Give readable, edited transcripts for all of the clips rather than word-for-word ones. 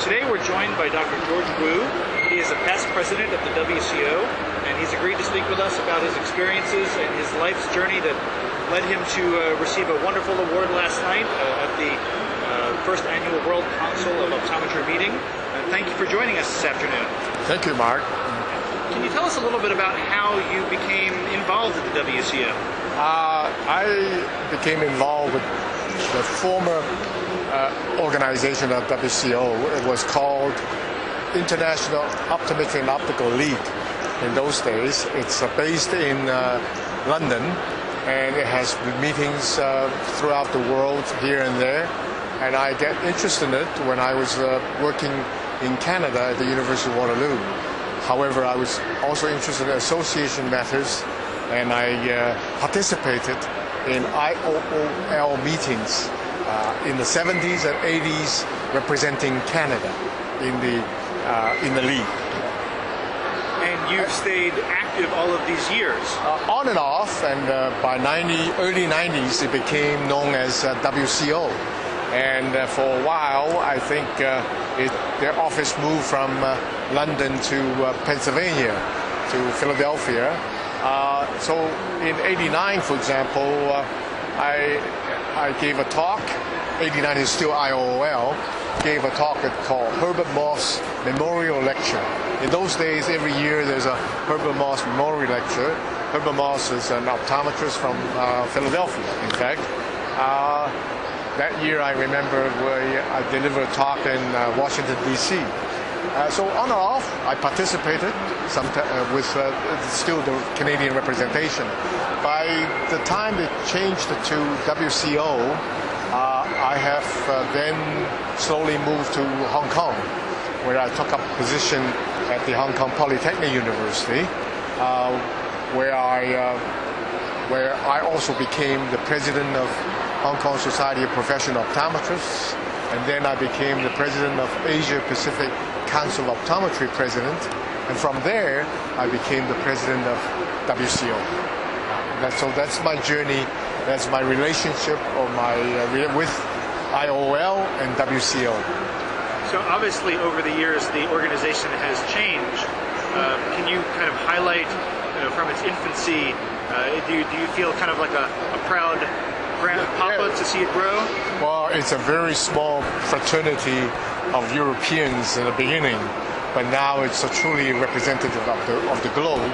Today we're joined by Dr. George Wu. He is a past president of the WCO, and he's agreed to speak with us about his experiences and his life's journey that led him to receive a wonderful award last night at the first annual World Council of Optometry meeting. Thank you for joining us this afternoon. Thank you, Mark. Can you tell us a little bit about how you became involved with the WCO? I became involved with the former organization of WCO. It was called International Optometry and Optical League in those days. It's based in London, and it has meetings throughout the world here and there. And I get interested in it when I was working in Canada at the University of Waterloo. However, I was also interested in association matters, and I participated in IOOL meetings in the 70s and 80s, representing Canada in the league. And you've stayed active all of these years? On and off, and by early 90s, it became known as WCO. And for a while, I think their office moved from London to Pennsylvania, to Philadelphia. So in '89, for example, I gave a talk. '89 is still IOOL. Gave a talk called Herbert Moss Memorial Lecture. In those days, every year there's a Herbert Moss Memorial Lecture. Herbert Moss is an optometrist from Philadelphia, in fact. That year, I remember I delivered a talk in Washington, D.C. So on and off, I participated with still the Canadian representation. By the time it changed to WCO, I have then slowly moved to Hong Kong, where I took up a position at the Hong Kong Polytechnic University, where I also became the president of Hong Kong Society of Professional Optometrists, and then I became the president of Asia Pacific Council of Optometry president, and from there I became the president of WCO. So that's my journey, that's my relationship with IOL and WCO. So obviously over the years the organization has changed. Can you kind of highlight, from its infancy, do you feel kind of like a proud grandpapa to see it grow? Well, it's a very small fraternity of Europeans in the beginning, but now it's a truly representative of the globe.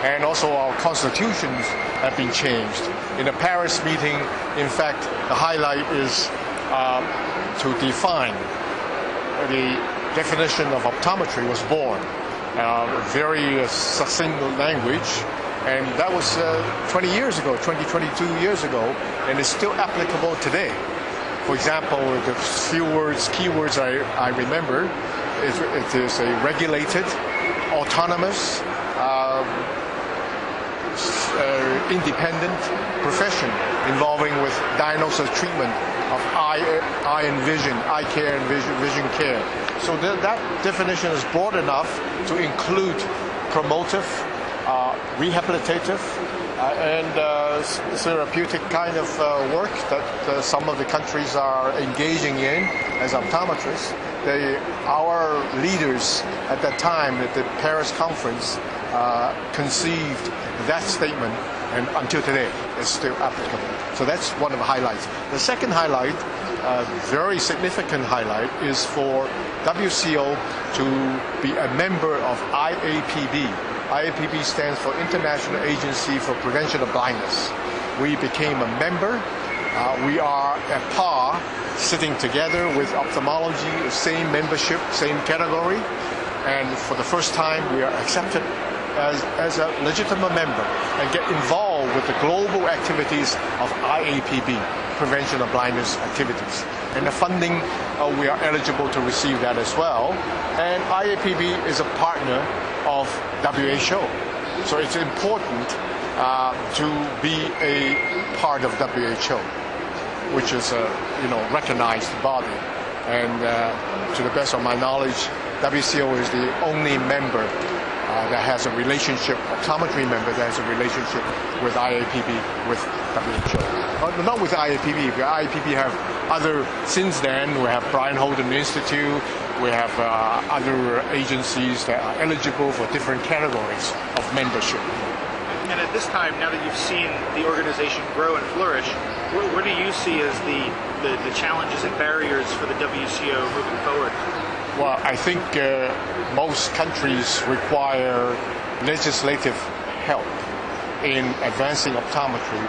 And also our constitutions have been changed. In the Paris meeting, in fact, the highlight is to define the definition of optometry was born. Very succinct language. And that was 20 years ago, 22 years ago, and it's still applicable today. For example, the few keywords I remember, it is a regulated, autonomous, independent profession involving with diagnosis treatment of eye and vision, eye care and vision care. So that definition is broad enough to include promotive, rehabilitative, and therapeutic kind of work that some of the countries are engaging in as optometrists. Our leaders at that time at the Paris conference conceived that statement, and until today it's still applicable. So that's one of the highlights. The second highlight, very significant highlight, is for WCO to be a member of IAPB. IAPB stands for International Agency for Prevention of Blindness. We became a member. We are at par, sitting together with ophthalmology, same membership, same category. And for the first time, we are accepted as a legitimate member and get involved with the global activities of IAPB, Prevention of Blindness activities. And the funding, we are eligible to receive that as well. And IAPB is a partner of WHO. So it's important to be a part of WHO, which is a recognized body. And to the best of my knowledge, WCO is the only member that has a relationship, optometry member that has a relationship with IAPB, with WHO. Not with IAPB, because IAPB have other, since then we have Brian Holden Institute, we have other agencies that are eligible for different categories of membership. And at this time, now that you've seen the organization grow and flourish, what do you see as the challenges and barriers for the WCO moving forward? Well, I think most countries require legislative help in advancing optometry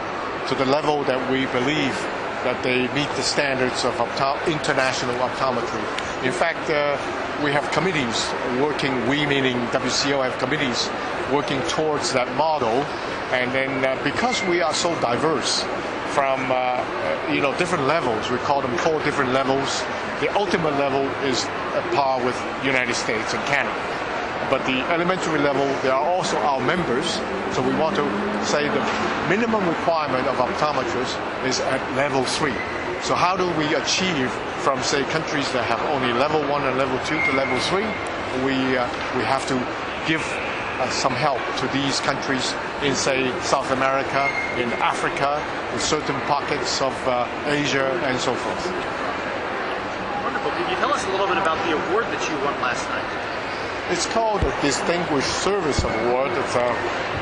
to the level that we believe that they meet the standards of international optometry. In fact, we have committees working, we meaning WCO have committees working towards that model, and then because we are so diverse from different levels, we call them 4 different levels. The ultimate level is at par with United States and Canada. But the elementary level, they are also our members, so we want to say the minimum requirement of optometrists is at level 3. So how do we achieve from, say, countries that have only level 1 and level 2 to level 3? We have to give some help to these countries in, say, South America, in Africa, in certain pockets of Asia, and so forth. Wonderful. Can you tell us a little bit about the award that you won last night? It's called a Distinguished Service Award. It's the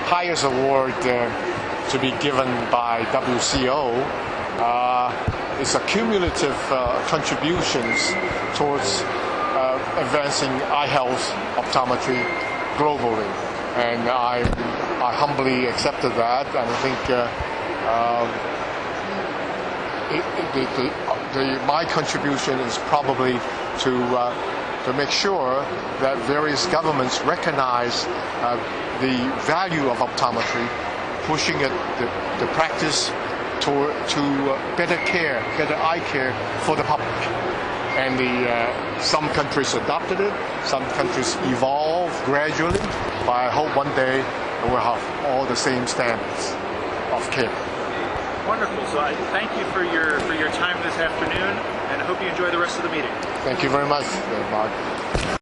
highest award to be given by WCO. It's a cumulative contributions towards advancing eye health optometry globally, and I humbly accepted that, and I think my contribution is probably to make sure that various governments recognize the value of optometry, pushing the practice to better eye care for the public. And some countries adopted it, some countries evolved gradually, but I hope one day we'll have all the same standards of care. Wonderful. So I thank you for your time this afternoon, and I hope you enjoy the rest of the meeting. Thank you very much, Mark.